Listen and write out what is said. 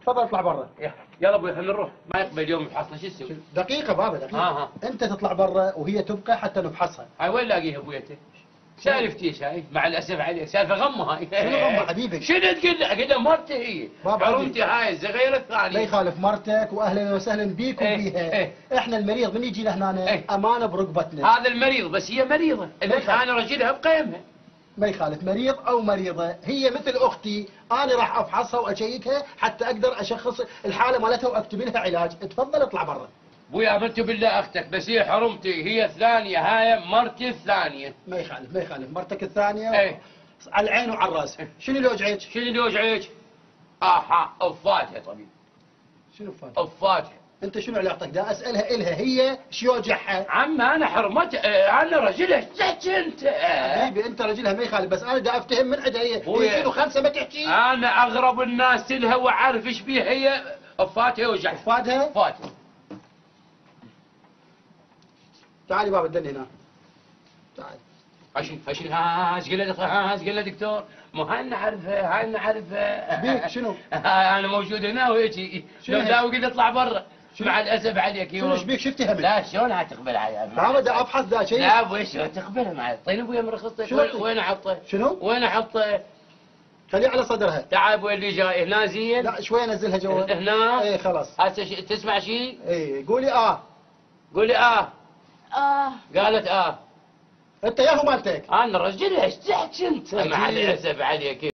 تفضل اطلع برا. يلا ابوي خلينا نروح، ما يقبل اليوم يفحصنا، شو تسوي؟ دقيقة بابا دقيقة. انت تطلع برا وهي تبقى حتى نفحصها. هاي وين لاقيها ابويته؟ سالفتي هاي مع الاسف عليك، سالفه غمه هاي. شنو غمه حبيبي؟ شنو تقول له؟ اقول له مرتي هي حرمتي هاي الصغيره الثانيه. لا يخالف مرتك واهلا وسهلا بيك وبيها. احنا المريض من يجي لهنا امانه برقبتنا. هذا المريض بس هي مريضه، انا رجلها بقيمها. ما يخالف مريض او مريضه، هي مثل اختي، انا راح افحصها واشيكها حتى اقدر اشخص الحاله مالتها واكتب لها علاج. تفضل اطلع برا. ابوي امنت بالله اختك، بس هي حرمتي، هي الثانيه، هاي مرتي الثانيه. ما يخالف ما يخالف، مرتك الثانيه على العين وعلى الراس. شنو اللي وجعك؟ شنو اللي وجعك؟ اها افاتها طبيب. شنو فاتها؟ افاتها. انت شنو علاقتك؟ دا اسالها الها هي شو يوجعها؟ عم انا حرمتها، انا رجلها ايش انت؟ حبيبي انت رجلها ما يخالف، بس انا دا افتهم من عندها هي شنو خمسه ما تحكي؟ انا اغرب الناس لها واعرف ايش بيها هي. افاتها يوجعها. افاتها؟ افاتها. تعالي بابا دلني هنا. تعال. فشل ايش قال له دكتور؟ مو هاي نعرفها، هاي نعرفها. بيك شنو؟ انا موجود هنا وهيك لو لا وقلت اطلع برا. مع الاسف عليك. شنو ايش بيك؟ شفتها من؟ لا شلون هتقبل علي؟ بابا دا ابحث دا شيء. لا ابوي شلون تقبلها معي؟ طيب ابوي من رخصتك وين احطه؟ شنو؟ وين احطه؟ خليه على صدرها. تعال ابوي اللي جاي هنا زين. لا شوي انزلها جوا. هنا؟ ايه خلاص. هسه تسمع شيء؟ ايه قولي قولي قالت انت ياهو مالتك. انا رجل ايش تحكي انت؟ مع الاسف عليك.